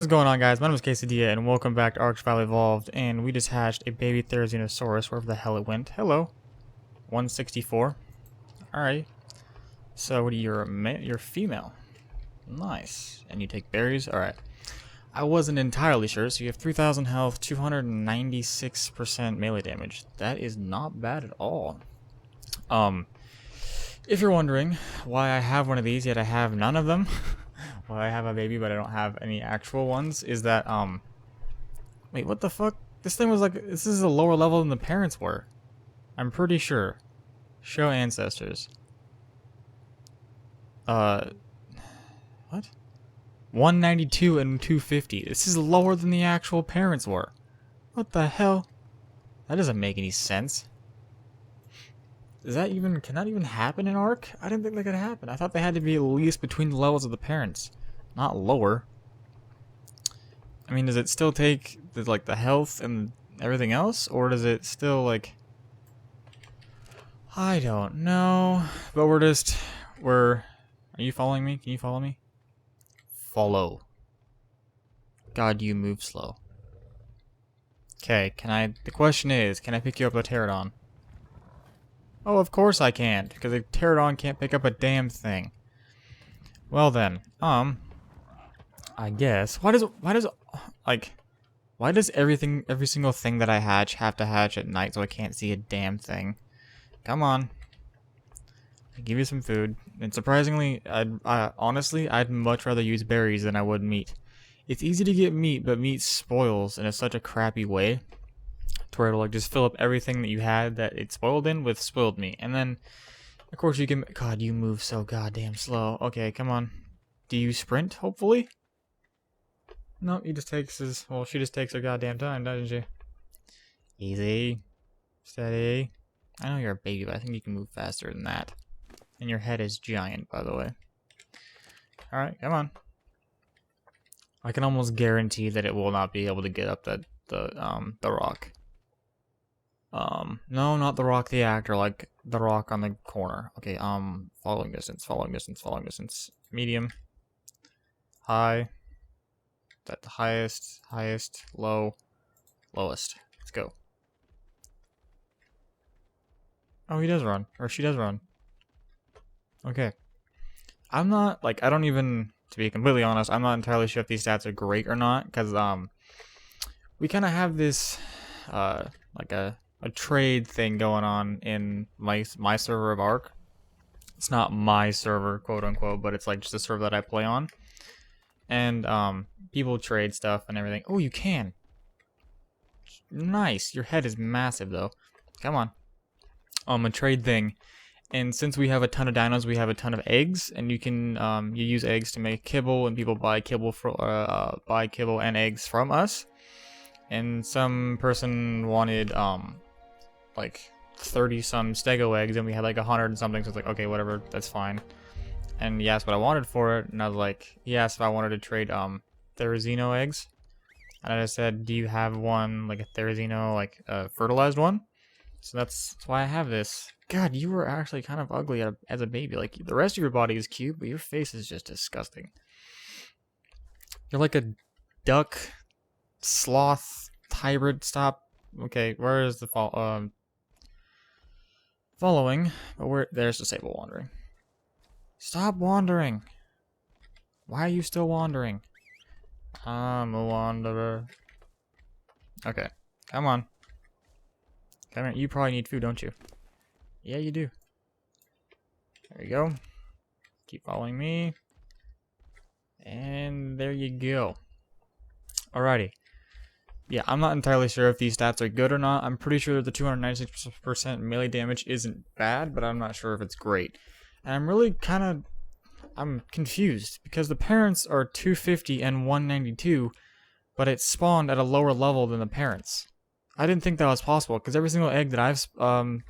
What's going on, guys? My name is Quesadilla, and welcome back to Arch Valley Evolved, and we just hatched a baby Therizinosaurus, wherever the hell it went. Hello. 164. Alright. So, what are you? You're female. Nice. And you take berries? Alright. I wasn't entirely sure, so you have 3,000 health, 296% melee damage. That is not bad at all. If you're wondering why I have one of these, yet I have none of them, why I have a baby but I don't have any actual ones, is that, wait, what the fuck? This thing was like, this is a lower level than the parents were. I'm pretty sure. Show ancestors. What? 192 and 250. This is lower than the actual parents were. What the hell? That doesn't make any sense. Can that even happen in Ark? I didn't think that could happen. I thought they had to be at least between the levels of the parents, not lower. I mean, does it still take the health and everything else, or does it still I don't know. But are you following me? Can you follow me? Follow. God, you move slow. Okay, the question is, can I pick you up a pterodon? Oh, of course I can't, because a pterodon can't pick up a damn thing. Well then, I guess. Why does every single thing that I hatch have to hatch at night so I can't see a damn thing? Come on. I'll give you some food. And surprisingly, honestly, I'd much rather use berries than I would meat. It's easy to get meat, but meat spoils in such a crappy way to where it'll just fill up everything that you had that it spoiled in with spoiled meat. And then, of course, you can... God, you move so goddamn slow. Okay, come on. Do you sprint, hopefully? No, he just takes his... Well, she just takes her goddamn time, doesn't she? Easy. Steady. I know you're a baby, but I think you can move faster than that. And your head is giant, by the way. Alright, come on. I can almost guarantee that it will not be able to get up the rock. No, not the rock, the actor, like the rock on the corner. Okay, following distance, following distance, following distance. Medium. High. That the highest, low, lowest. Let's go. Oh, he does run. Or she does run. Okay. I'm not, I don't even, to be completely honest, I'm not entirely sure if these stats are great or not, because, we kind of have this, a trade thing going on in my server of Ark. It's not my server, quote unquote, but it's just a server that I play on. And, people trade stuff and everything. Oh, you can. Nice. Your head is massive, though. Come on. A trade thing. And since we have a ton of dinos, we have a ton of eggs, and you can you use eggs to make kibble, and people buy kibble and eggs from us. And some person wanted 30 some stego eggs, and we had 100 and something. So it's okay, whatever, that's fine. And he asked what I wanted for it, and I was he asked if I wanted to trade Therizino eggs, and I just said, do you have one a Therizino fertilized one? So that's why I have this. God, you were actually kind of ugly as a baby. The rest of your body is cute, but your face is just disgusting. You're like a duck, sloth, hybrid. Stop. Okay, where is the following? But there's disable wandering. Stop wandering. Why are you still wandering? I'm a wanderer. Okay, come on. Come here. You probably need food, don't you? Yeah, you do. There you go. Keep following me. And there you go. Alrighty. Yeah, I'm not entirely sure if these stats are good or not. I'm pretty sure the 296% melee damage isn't bad, but I'm not sure if it's great. And I'm really I'm confused, because the parents are 250 and 192, but it spawned at a lower level than the parents. I didn't think that was possible, because every single egg that I've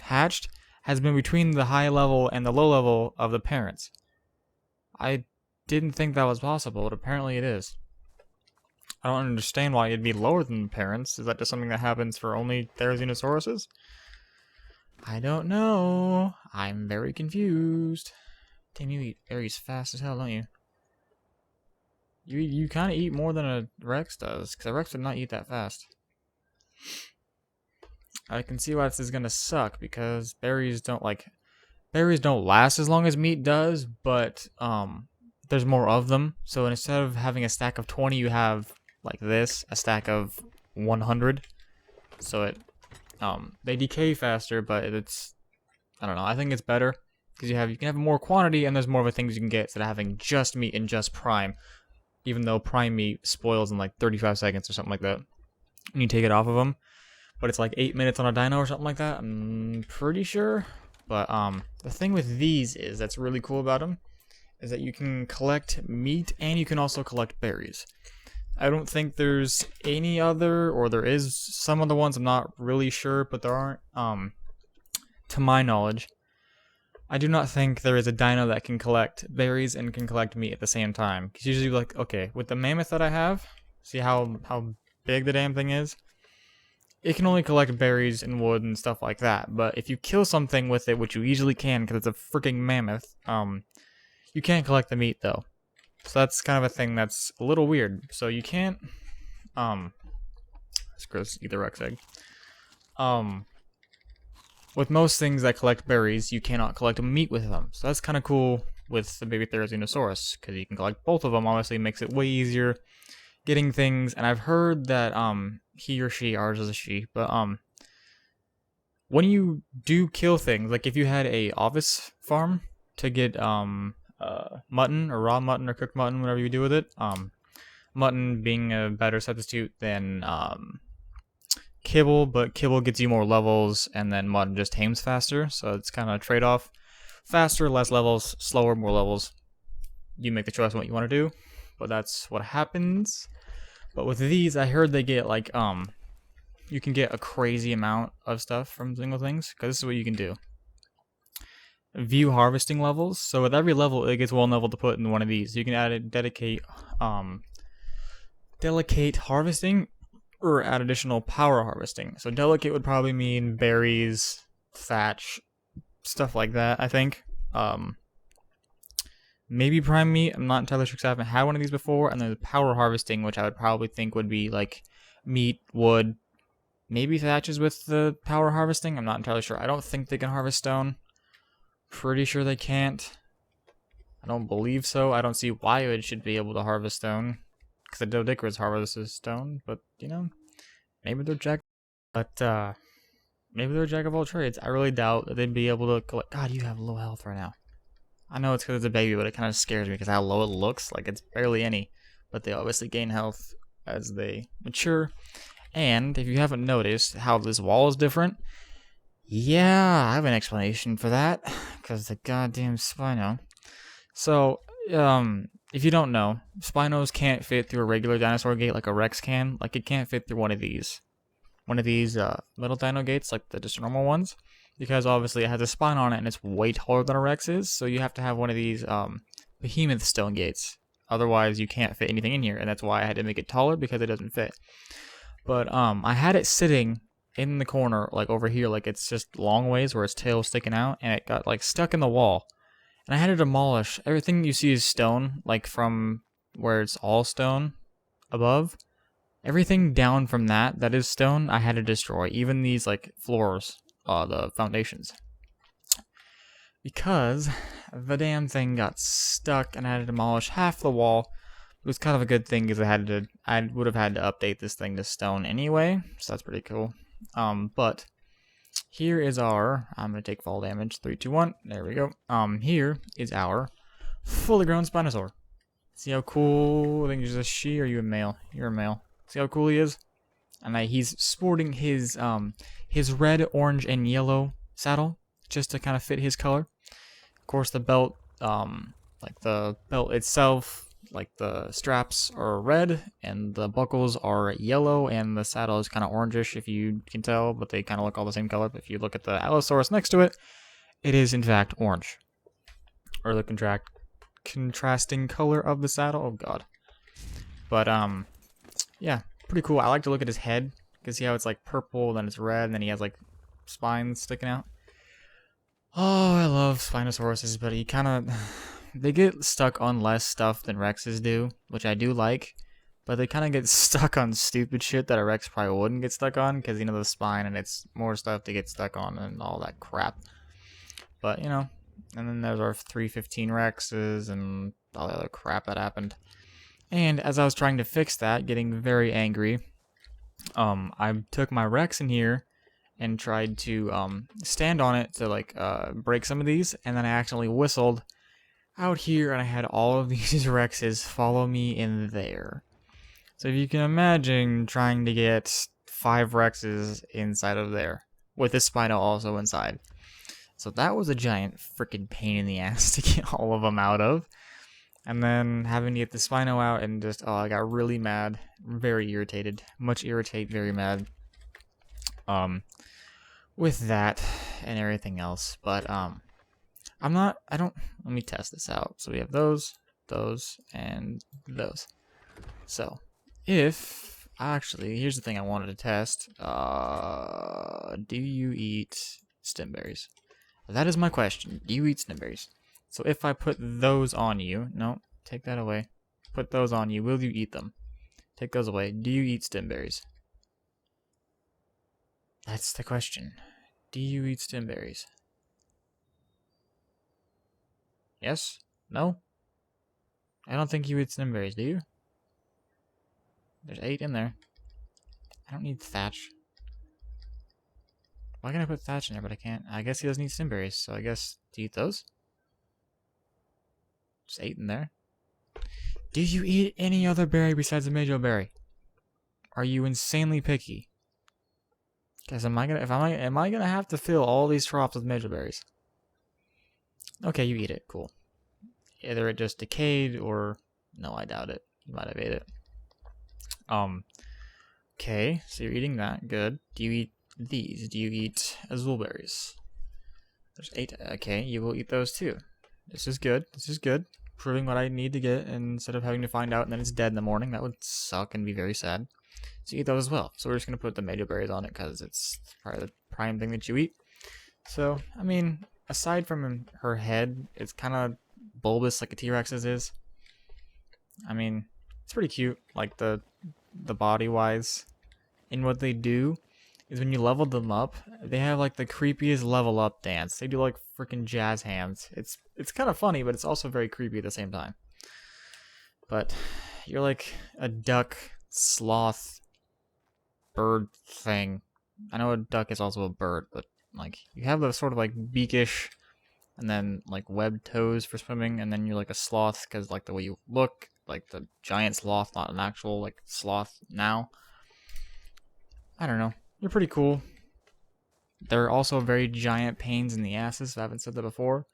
hatched has been between the high level and the low level of the parents. I didn't think that was possible, but apparently it is. I don't understand why it'd be lower than the parents. Is that just something that happens for only Therizinosaurus? I don't know. I'm very confused. Damn, you eat berries fast as hell, don't you? You kind of eat more than a Rex does, because a Rex would not eat that fast. I can see why this is gonna suck, because berries don't last as long as meat does, but there's more of them. So instead of having a stack of 20, you have like this, a stack of 100. So it they decay faster, but it's, I don't know, I think it's better because you can have more quantity and there's more of the things you can get instead of having just meat and just prime. Even though prime meat spoils in like 35 seconds or something like that, and you take it off of them, but it's like 8 minutes on a dino or something like that. I'm pretty sure. But the thing with these that's really cool about them is that you can collect meat and you can also collect berries. I don't think there's any other, or there is some other ones, I'm not really sure, but there aren't, to my knowledge. I do not think there is a dino that can collect berries and can collect meat at the same time. Because usually, like, okay, with the mammoth that I have, see how big the damn thing is? It can only collect berries and wood and stuff like that. But if you kill something with it, which you easily can because it's a freaking mammoth, you can't collect the meat though. So that's kind of a thing that's a little weird. So you can't, it's gross, eat the Rex egg. With most things that collect berries, you cannot collect meat with them. So that's kind of cool with the baby Therizinosaurus, because you can collect both of them. Obviously, it makes it way easier getting things. And I've heard that he or she, ours is a she, but when you do kill things, like if you had a office farm to get mutton or raw mutton or cooked mutton, whatever you do with it, mutton being a better substitute than kibble, but kibble gets you more levels and then mutton just tames faster, so it's kind of a trade-off. Faster, less levels, slower, more levels. You make the choice on what you want to do, but that's what happens. But with these, I heard they get like you can get a crazy amount of stuff from single things, because this is what you can do. View harvesting levels. So with every level, it gets one level to put in one of these. You can add it, delegate harvesting, or add additional power harvesting. So delegate would probably mean berries, thatch, stuff like that, I think. Maybe prime meat. I'm not entirely sure because I haven't had one of these before. And then the power harvesting, which I would probably think would be like meat, wood, maybe thatches with the power harvesting. I'm not entirely sure. I don't think they can harvest stone. Pretty sure they can't. I don't believe so. I don't see why it should be able to harvest stone, because the Dodicarus harvests stone. But you know, maybe they're jack. But maybe they're jack of all trades. I really doubt that they'd be able to collect. God, you have low health right now. I know it's because it's a baby, but it kind of scares me because how low it looks. Like it's barely any. But they obviously gain health as they mature. And if you haven't noticed how this wall is different, yeah, I have an explanation for that. Because the goddamn Spino. So, if you don't know, Spinos can't fit through a regular dinosaur gate like a Rex can. Like, it can't fit through one of these. One of these little dino gates, like the just normal ones. Because obviously it has a spine on it and it's way taller than a Rex is. So you have to have one of these behemoth stone gates. Otherwise, you can't fit anything in here. And that's why I had to make it taller, because it doesn't fit. But I had it sitting in the corner, like over here, like it's just long ways where its tail is sticking out, and it got like stuck in the wall. And I had to demolish everything you see is stone, like from where it's all stone above. Everything down from that is stone, I had to destroy. Even these like floors, the foundations. Because the damn thing got stuck and I had to demolish half the wall. It was kind of a good thing because I would have had to update this thing to stone anyway, so that's pretty cool. But here is our, I'm going to take fall damage, 3, 2, 1, there we go. Here is our fully grown Spinosaur. See how cool, I think he's a she, or are you a male? You're a male. See how cool he is? And he's sporting his red, orange, and yellow saddle, just to kind of fit his color. Of course, the belt, like the belt itself, like the straps are red and the buckles are yellow and the saddle is kind of orangish if you can tell, but they kind of look all the same color. But if you look at the Allosaurus next to it, it is in fact orange, or the contrasting color of the saddle. Oh god. But yeah, pretty cool. I like to look at his head because see how it's like purple, then it's red, and then he has like spines sticking out. Oh, I love Spinosauruses, but he kind of they get stuck on less stuff than Rexes do, which I do like. But they kind of get stuck on stupid shit that a Rex probably wouldn't get stuck on, because, you know, the spine, and it's more stuff to get stuck on and all that crap. But, you know, and then there's our 315 Rexes and all the other crap that happened. And as I was trying to fix that, getting very angry, I took my Rex in here and tried to stand on it to, like, break some of these, and then I accidentally whistled out here, and I had all of these Rexes follow me in there. So if you can imagine trying to get 5 Rexes inside of there, with this Spino also inside. So that was a giant freaking pain in the ass to get all of them out of. And then having to get the Spino out, and just, I got really mad, very irritated, much irritate, very mad. With that and everything else. But let me test this out. So we have those, and those. So here's the thing I wanted to test. Do you eat stemberries? That is my question. Do you eat stemberries? So if I put those on you, no, take that away. Put those on you, will you eat them? Take those away. Do you eat stemberries? That's the question. Do you eat stemberries? Yes? No? I don't think you eat stemberries, do you? There's 8 in there. I don't need thatch. Why can I put thatch in there, but I can't? I guess he doesn't eat stemberries, so I guess to eat those? Just 8 in there. Do you eat any other berry besides the Majo berry? Are you insanely picky? Because am I gonna have to fill all these troughs with Majo berries? Okay, you eat it. Cool. Either it just decayed or no, I doubt it. You might have ate it. Okay, so you're eating that. Good. Do you eat these? Do you eat azul berries? There's 8. Okay, you will eat those too. This is good. This is good. Proving what I need to get instead of having to find out and then it's dead in the morning. That would suck and be very sad. So you eat those as well. So we're just going to put the Majo berries on it because it's probably the prime thing that you eat. So, I mean, aside from her head, it's kind of bulbous like a T-Rex's is. I mean, it's pretty cute, like the body-wise. And what they do is when you level them up, they have like the creepiest level up dance. They do like freaking jazz hands. It's kind of funny, but it's also very creepy at the same time. But you're like a duck, sloth, bird thing. I know a duck is also a bird, but like you have the sort of like beakish and then like webbed toes for swimming, and then you're like a sloth because like the way you look, like the giant sloth, not an actual like sloth now. I don't know. You're pretty cool. They're also very giant pains in the asses, if I haven't said that before.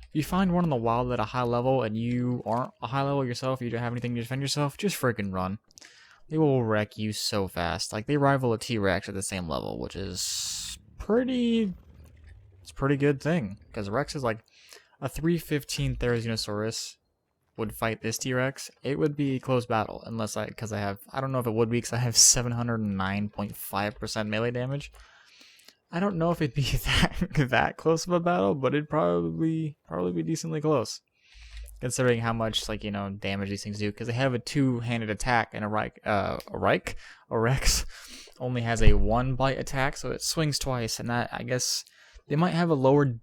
If you find one in the wild at a high level and you aren't a high level yourself, you don't have anything to defend yourself, just freaking run. They will wreck you so fast. Like, they rival a T-Rex at the same level, which is it's a pretty good thing. Because Rex is like a 315 Therizinosaurus would fight this T-Rex. It would be a close battle, unless I don't know if it would be because I have 709.5% melee damage. I don't know if it'd be that close of a battle, but it'd probably be decently close, considering how much damage these things do. Because they have a 2-handed attack, and a Rex only has a 1-bite attack, so it swings twice. And that, I guess they might have a lower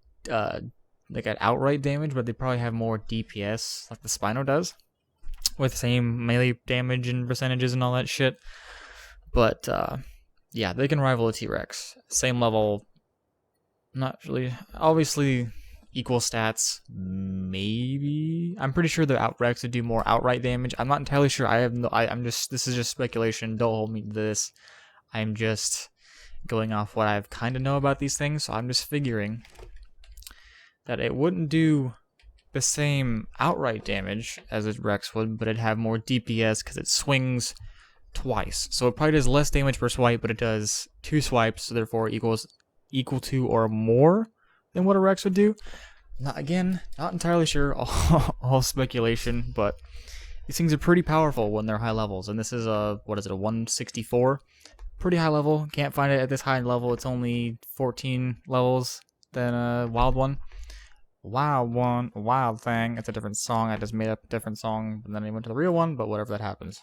like an outright damage, but they probably have more DPS like the Spino does, with the same melee damage and percentages and all that shit. But yeah, they can rival a T-Rex. Same level, not really. Obviously, equal stats, maybe. I'm pretty sure the Rex would do more outright damage. I'm not entirely sure. This is just speculation. Don't hold me to this. I'm just going off what I kind of know about these things. So I'm just figuring that it wouldn't do the same outright damage as a Rex would, but it'd have more DPS because it swings twice. So it probably does less damage per swipe, but it does 2 swipes, so therefore equal to or more than what a Rex would do. Not entirely sure, all speculation, but these things are pretty powerful when they're high levels, and this is a 164? Pretty high level. Can't find it at this high level. It's only 14 levels than a wild one. a wild thing. It's a different song. I just made up a different song, and then I went to the real one. But whatever, that happens.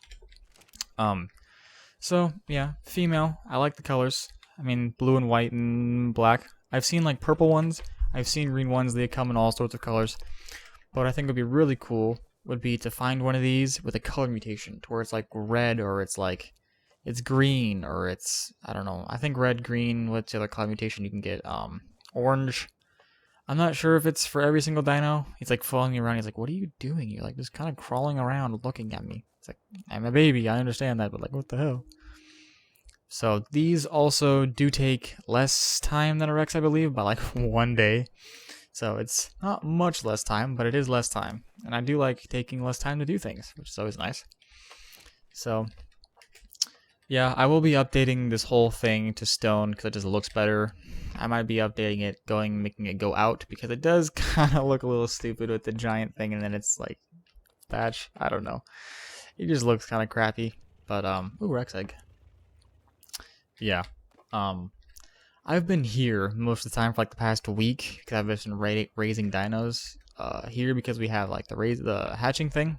So yeah, female. I like the colors. I mean, blue and white and black. I've seen like purple ones. I've seen green ones. They come in all sorts of colors. But what I think would be really cool would be to find one of these with a color mutation, to where it's like red, or it's like it's green, or it's, I don't know. I think red, green. What's the other color mutation you can get? Orange. I'm not sure if it's for every single dino. He's like following me around. He's like, "What are you doing? You're like just kind of crawling around, looking at me." It's like, I'm a baby. I understand that, but like, what the hell? So these also do take less time than a Rex, I believe, by like 1 day. So it's not much less time, but it is less time. And I do like taking less time to do things, which is always nice. So yeah, I will be updating this whole thing to stone because it just looks better. I might be updating it, making it go out, because it does kind of look a little stupid with the giant thing, and then it's like thatch. I don't know. It just looks kind of crappy. But ooh, Rex egg. Yeah. I've been here most of the time for like the past week because I've been raising dinos here because we have like the hatching thing.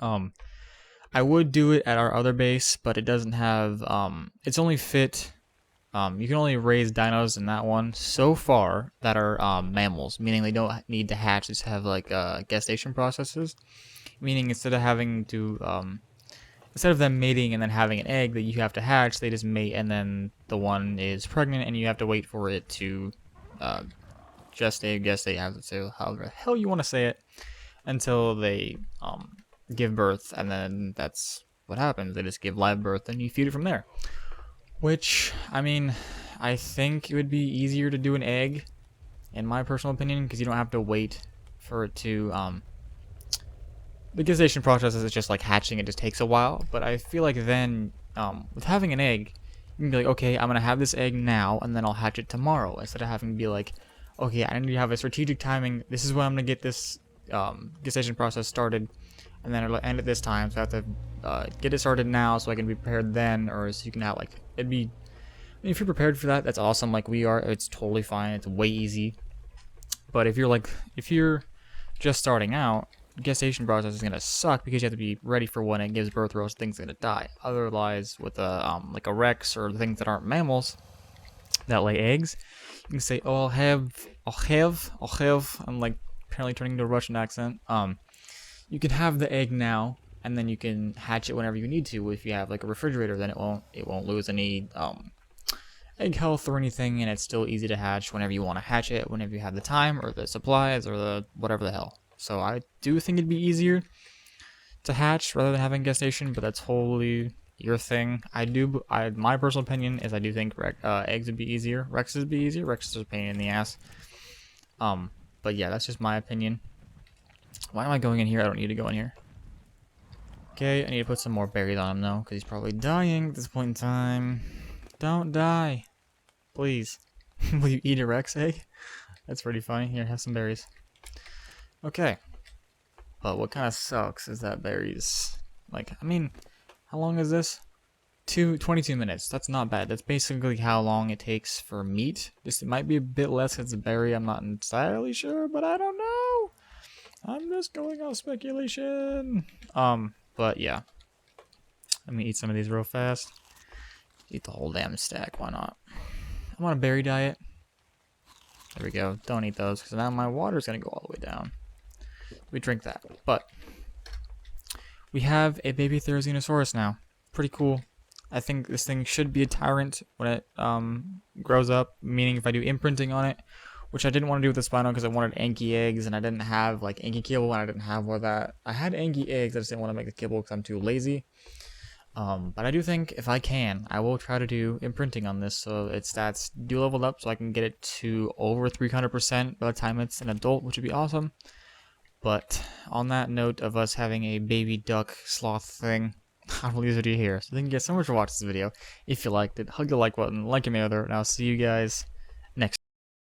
I would do it at our other base, but it doesn't have it's only fit you can only raise dinos in that one so far that are mammals, meaning they don't need to hatch, just have like gestation processes, meaning instead of having to instead of them mating and then having an egg that you have to hatch, they just mate and then the one is pregnant and you have to wait for it to gestate, however the hell you want to say it, until they give birth, and then that's what happens. They just give live birth and you feed it from there. Which, I mean, I think it would be easier to do an egg, in my personal opinion, because you don't have to wait for it to the gestation process is just like hatching. It just takes a while, but I feel like then with having an egg, you can be like, okay, I'm gonna have this egg now and then I'll hatch it tomorrow, instead of having to be like, okay, I need to have a strategic timing. This is when I'm gonna get this gestation process started, and then it'll end at this time, so I have to get it started now so I can be prepared then, or so you can have like, it'd be, I mean, if you're prepared for that, that's awesome. Like we are, it's totally fine. It's way easy. But if you're just starting out, gestation process is gonna suck because you have to be ready for when it gives birth, or else things are gonna die. Otherwise, with a like a Rex or things that aren't mammals that lay eggs, you can say, "Oh, I'll have." I'm like apparently turning into a Russian accent. You can have the egg now, and then you can hatch it whenever you need to. If you have like a refrigerator, then it won't lose any egg health or anything, and it's still easy to hatch whenever you want to hatch it, whenever you have the time or the supplies or the whatever the hell. So I do think it'd be easier to hatch rather than having gestation, but that's wholly your thing. My personal opinion is I do think eggs would be easier. Rexes would be easier. Rexes are a pain in the ass. But yeah, that's just my opinion. Why am I going in here? I don't need to go in here. Okay, I need to put some more berries on him though, because he's probably dying at this point in time. Don't die. Please. Will you eat a Rex egg? That's pretty funny. Here, have some berries. Okay. But what kind of sucks is that berries, like, I mean, how long is this? 22 minutes. That's not bad. That's basically how long it takes for meat. It might be a bit less because it's a berry. I'm not entirely sure, but I don't know. I'm just going off speculation. But yeah. Let me eat some of these real fast. Eat the whole damn stack. Why not? I'm on a berry diet. There we go. Don't eat those because now my water's going to go all the way down. We drink that. But we have a baby Therizinosaurus now. Pretty cool. I think this thing should be a tyrant when it grows up, meaning if I do imprinting on it, which I didn't want to do with the Spino because I wanted Anki eggs and I didn't have like Anki kibble and I didn't have more of that. I had Anki eggs, I just didn't want to make the kibble because I'm too lazy. But I do think if I can, I will try to do imprinting on this so its stats do level up so I can get it to over 300% by the time it's an adult, which would be awesome. But on that note of us having a baby duck sloth thing, I will leave this video here. So thank you guys so much for watching this video. If you liked it, hug the like button, like your other, and I'll see you guys